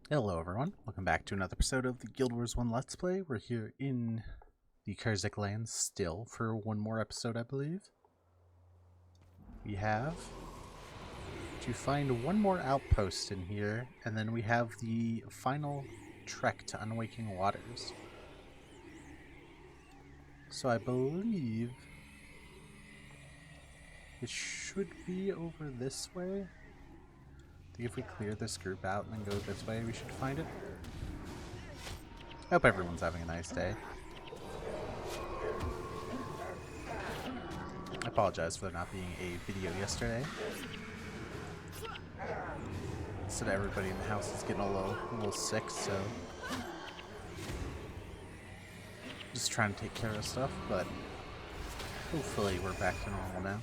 Hello everyone, welcome back to another episode of the Guild Wars 1 Let's Play. We're here in the Kurzik lands still for one more episode, I believe. We have to find one more outpost in here, and then we have the final trek to Unwaking Waters. So I believe it should be over this way. I think if we clear this group out and then go this way, we should find it. I hope everyone's having a nice day. I apologize for there not being a video yesterday. So that everybody in the house is getting a little sick, so just trying to take care of stuff, but hopefully we're back to normal now.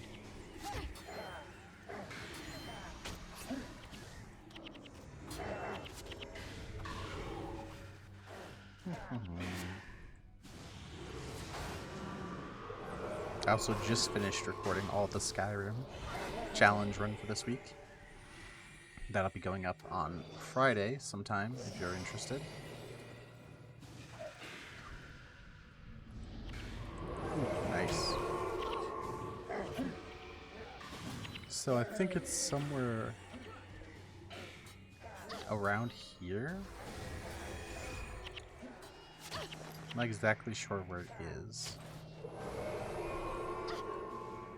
I also just finished recording all the Skyrim challenge run for this week. That'll be going up on Friday sometime if you're interested. Ooh, nice. So I think it's somewhere around here. I'm not exactly sure where it is.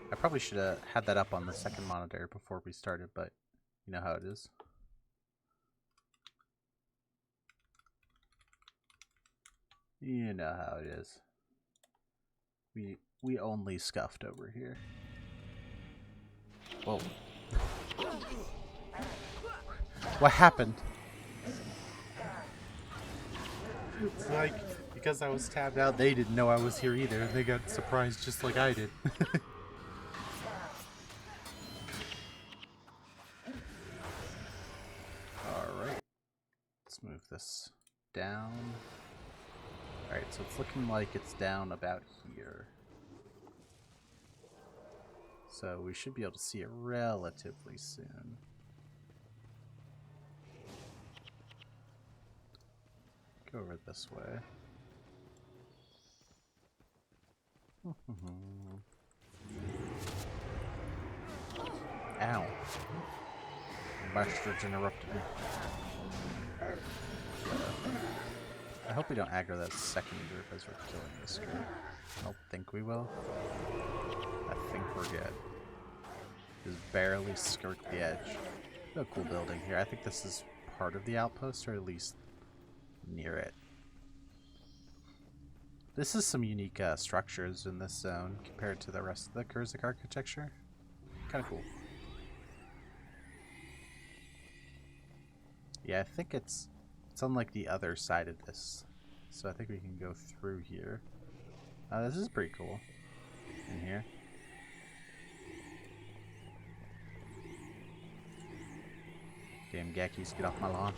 I probably should have had that up on the second monitor before we started, but you know how it is. You know how it is. We only scuffed over here. Whoa. What happened? It's like, because I was tabbed out, they didn't know I was here either. They got surprised just like I did. Alright. Let's move this down. Alright, so it's looking like it's down about here. So we should be able to see it relatively soon. Go over this way. Ow. Bastard's interrupted me. I hope we don't aggro that second group as we're killing this group. I don't think we will. I think we're good. Just barely skirt the edge. A cool building here. I think this is part of the outpost, or at least near it. This is some unique structures in this zone compared to the rest of the Kurzik architecture. Kind of cool. Yeah, I think it's on like the other side of this. So I think we can go through here. This is pretty cool in here. Damn Gakis, get off my lawn.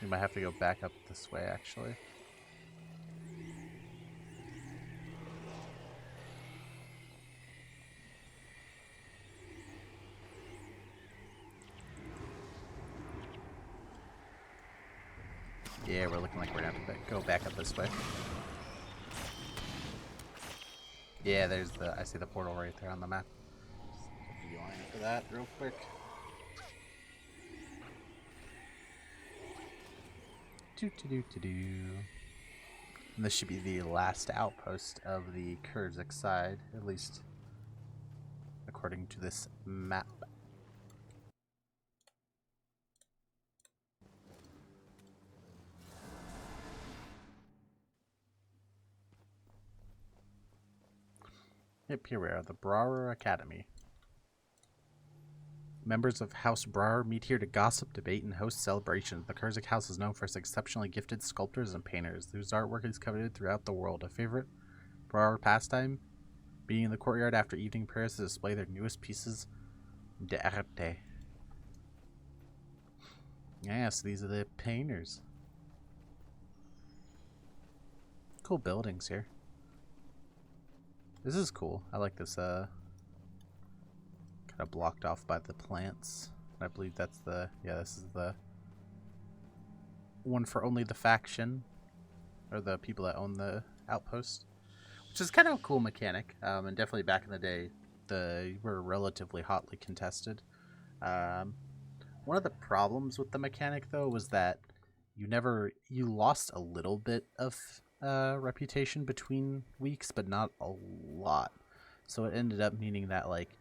We might have to go back up this way, actually. Yeah, we're looking like we're gonna have to go back up this way. Yeah, there's I see the portal right there on the map. Just get a line for that real quick. And this should be the last outpost of the Kurzik side, at least according to this map. Yep, here we are, the Brawler Academy. Members of House Brawler meet here to gossip, debate, and host celebrations. The Kurzik House is known for its exceptionally gifted sculptors and painters, whose artwork is coveted throughout the world. A favorite Brawler pastime? Being in the courtyard after evening prayers to display their newest pieces d'arte. Yes, these are the painters. Cool buildings here. This is cool. I like this, kind of blocked off by the plants. I believe that's the, yeah, this is the one for only the faction, or the people that own the outpost, which is kind of a cool mechanic. And definitely back in the day, they were relatively hotly contested. One of the problems with the mechanic, though, was that you lost a little bit of reputation between weeks, but not a lot. So it ended up meaning that, like,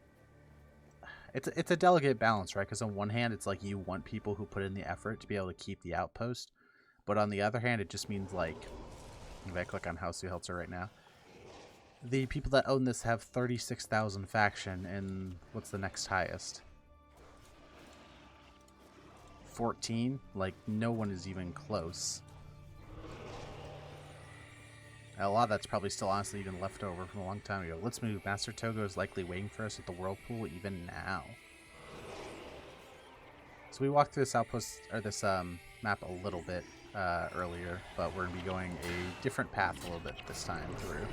it's a delicate balance, right? Because on one hand, it's like you want people who put in the effort to be able to keep the outpost, but on the other hand, it just means, like, if I click on House Helter right now, the people that own this have 36,000 faction, and what's the next highest? 14? Like, no one is even close. A lot of that's probably still honestly even left over from a long time ago. Let's move. Master Togo is likely waiting for us at the Whirlpool even now. So we walked through this outpost, or this map a little bit earlier, but we're going to be going a different path a little bit this time through.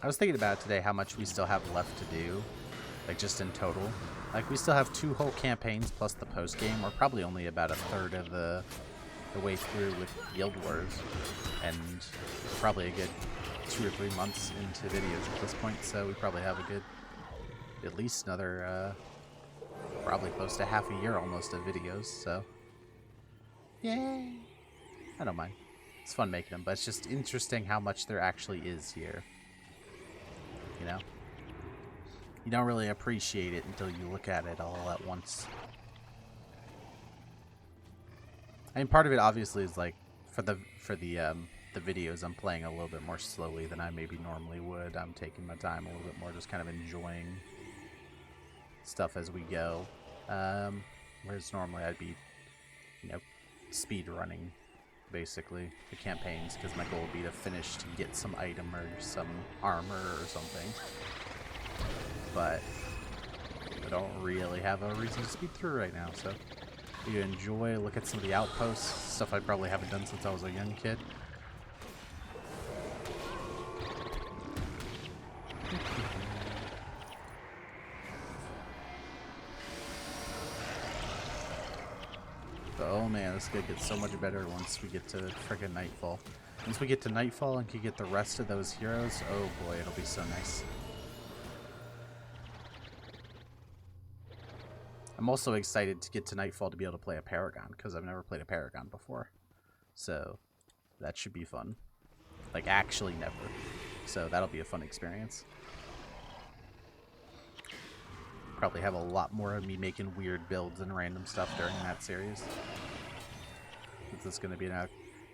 I was thinking about it today, how much we still have left to do, like just in total. Like we still have 2 whole campaigns plus the post game. We're probably only about a third of the way through with Guild Wars, and probably a good 2 or 3 months into videos at this point. So we probably have a good, at least another, probably close to half a year almost of videos. So yay! I don't mind. It's fun making them, but it's just interesting how much there actually is here. You know, you don't really appreciate it until you look at it all at once. I mean, part of it obviously is like for the videos, I'm playing a little bit more slowly than I maybe normally would. I'm taking my time a little bit more, just kind of enjoying stuff as we go. Whereas normally I'd be, you know, speed running basically the campaigns, because my goal would be to finish to get some item or some armor or something, but I don't really have a reason to speed through right now. So you enjoy, look at some of the outposts, stuff I probably haven't done since I was a young kid. Oh man, this is gonna get so much better once we get to frickin' Nightfall. Once we get to Nightfall and can get the rest of those heroes, oh boy, it'll be so nice. I'm also excited to get to Nightfall to be able to play a Paragon, because I've never played a Paragon before. So that should be fun. Like, actually never. So that'll be a fun experience. Probably have a lot more of me making weird builds and random stuff during that series. This is going to be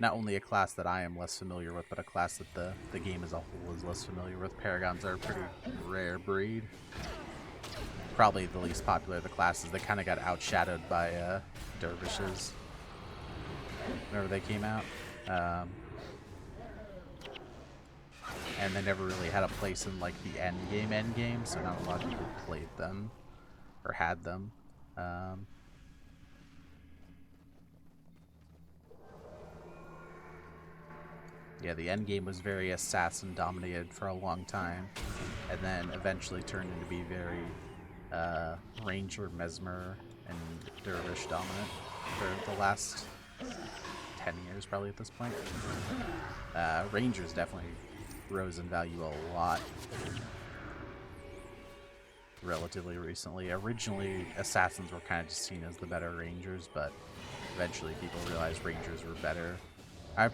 not only a class that I am less familiar with, but a class that the game as a whole is less familiar with. Paragons are a pretty rare breed. Probably the least popular of the classes. They kind of got outshadowed by dervishes whenever they came out. And they never really had a place in like the end game, so not a lot of people played them or had them. Yeah, the end game was very assassin dominated for a long time, and then eventually turned into be very ranger, mesmer, and dervish dominant for the last 10 years probably at this point. Rangers definitely rose in value a lot relatively recently. Originally, assassins were kind of just seen as the better rangers, but eventually people realized rangers were better.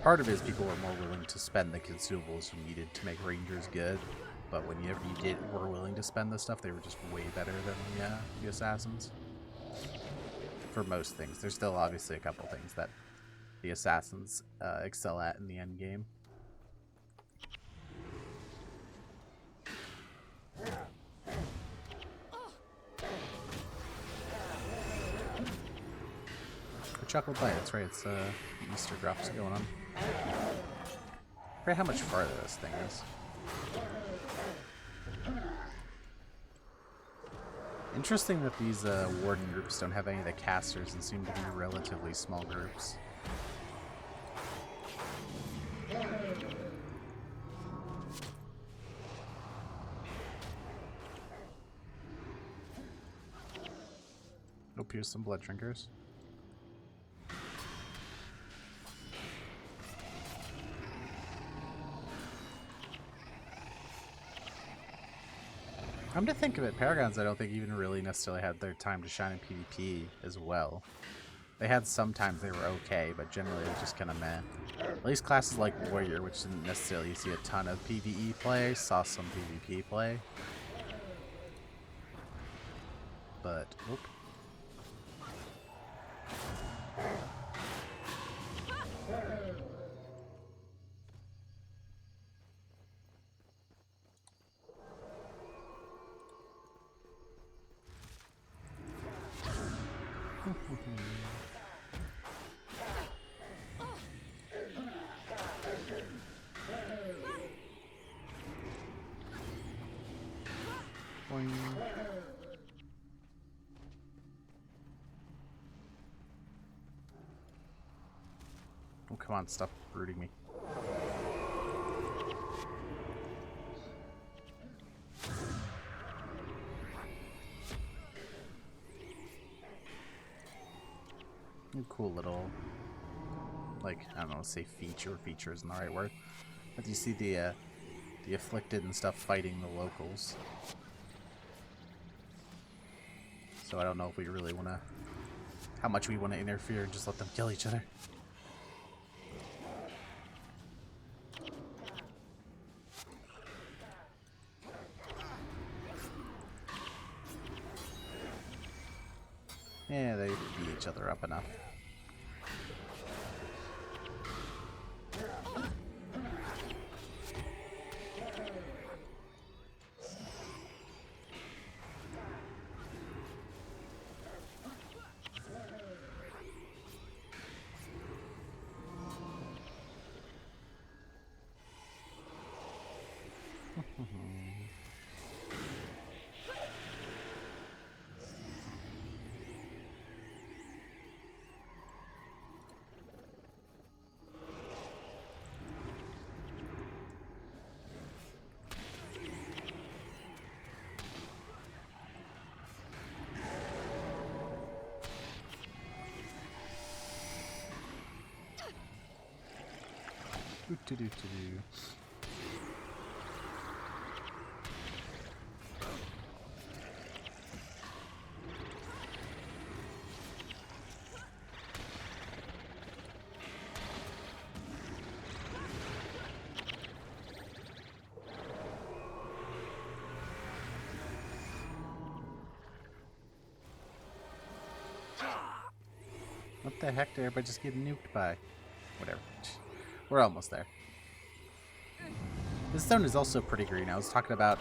Part of it is people were more willing to spend the consumables you needed to make rangers good, But whenever were willing to spend this stuff, they were just way better than the assassins. For most things. There's still obviously a couple things that the assassins excel at in the end game. Chocolate bite, that's right, it's Easter drops going on. I forget how much farther this thing is. Interesting that these warden groups don't have any of the casters and seem to be relatively small groups. Nope, here's some blood drinkers. Come to think of it, Paragons I don't think even really necessarily had their time to shine in PvP as well. They had some times they were okay, but generally they were just kind of meh. At least classes like Warrior, which didn't necessarily see a ton of PvE play, saw some PvP play. But, whoop. Boing. Oh, come on, stop rooting me. Cool little, like, I don't know, say feature isn't the right word, but you see the afflicted and stuff fighting the locals. So I don't know if we really want to, how much we want to interfere and just let them kill each other. Yeah, they beat each other up enough. What the heck did everybody just get nuked by? Whatever. We're almost there. This zone is also pretty green. I was talking about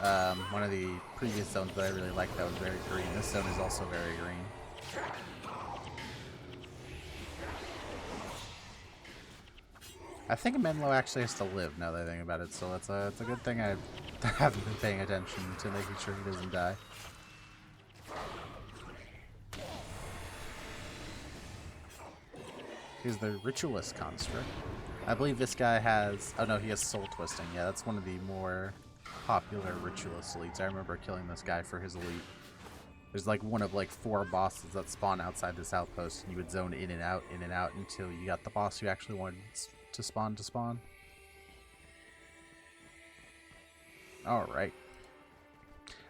one of the previous zones that I really liked that was very green. This zone is also very green. I think Menlo actually has to live now that I think about it, so it's a good thing I haven't been paying attention to making sure he doesn't die. Here's the Ritualist Construct. I believe this guy has... Oh no, he has Soul Twisting. Yeah, that's one of the more popular Ritualist elites. I remember killing this guy for his elite. There's like one of like 4 bosses that spawn outside this outpost, and you would zone in and out until you got the boss you actually wanted to spawn. Alright.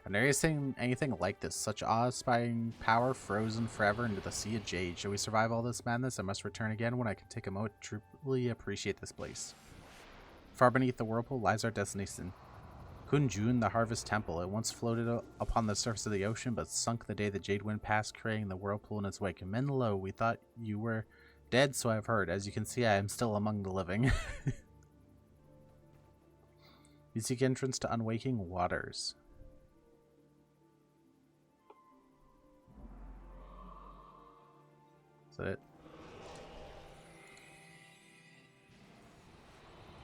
I've never seen anything like this. Such awe-inspiring power frozen forever into the Sea of Jade. Shall we survive all this madness? I must return again when I can take a moment to truly appreciate this place. Far beneath the whirlpool lies our destination. Kunjun, the Harvest Temple. It once floated upon the surface of the ocean, but sunk the day the Jade Wind passed, creating the whirlpool in its wake. Menlo, we thought you were dead, so I've heard. As you can see, I am still among the living. You seek entrance to Unwaking Waters. Is that it?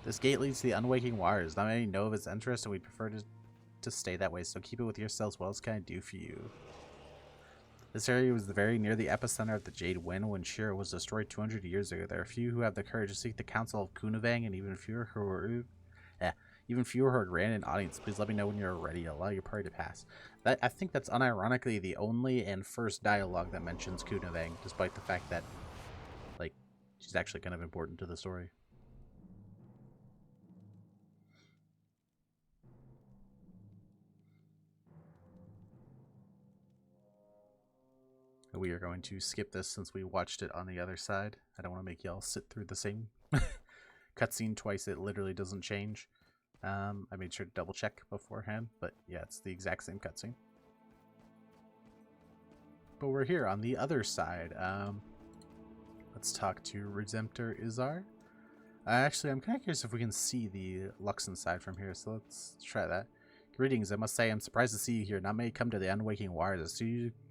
This gate leads to the Unwaking Waters. Not many know of its entrance, and we'd prefer to stay that way, so keep it with yourselves. What else can I do for you? This area was very near the epicenter of the Jade Wind when Shira was destroyed 200 years ago. There are few who have the courage to seek the counsel of Kunavang, and even fewer who are granted an audience. Please let me know when you're ready. Allow your party to pass. I think that's unironically the only and first dialogue that mentions Kunavang, despite the fact that, like, she's actually kind of important to the story. We are going to skip this since we watched it on the other side. I don't want to make y'all sit through the same cutscene twice. It literally doesn't change. I made sure to double check beforehand, but yeah, it's the exact same cutscene. But we're here on the other side. Let's talk to Redemptor Izar. Actually, I'm kind of curious if we can see the Luxon side from here, so let's try that. Greetings, I must say I'm surprised to see you here. Not many come to the Unwaking Waters.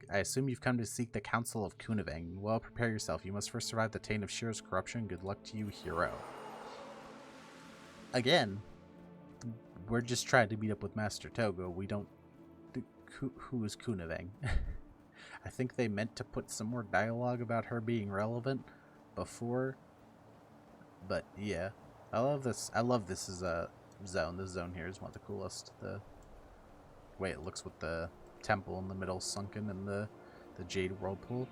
I assume you've come to seek the counsel of Kunavang. Well, prepare yourself. You must first survive the taint of Shira's corruption. Good luck to you, hero. Again, we're just trying to meet up with Master Togo. We don't... Who is Kunavang? I think they meant to put some more dialogue about her being relevant before. But yeah, I love this. I love this as a zone. This zone here is one of the coolest. The way it looks with the temple in the middle sunken and the jade whirlpool.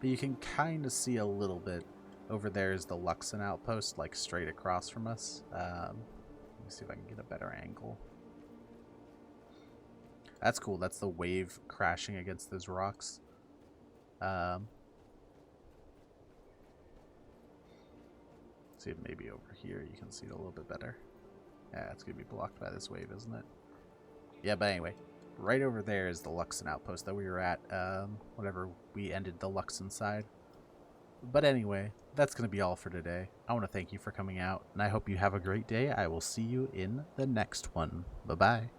But you can kind of see a little bit. Over there is the Luxon outpost, like straight across from us. Let me see if I can get a better angle. That's cool. That's the wave crashing against those rocks. See if maybe over here you can see it a little bit better. Yeah, it's going to be blocked by this wave, isn't it? Yeah, but anyway, right over there is the Luxon outpost that we were at whenever we ended the Luxon side. But anyway, that's going to be all for today. I want to thank you for coming out, and I hope you have a great day. I will see you in the next one. Bye-bye.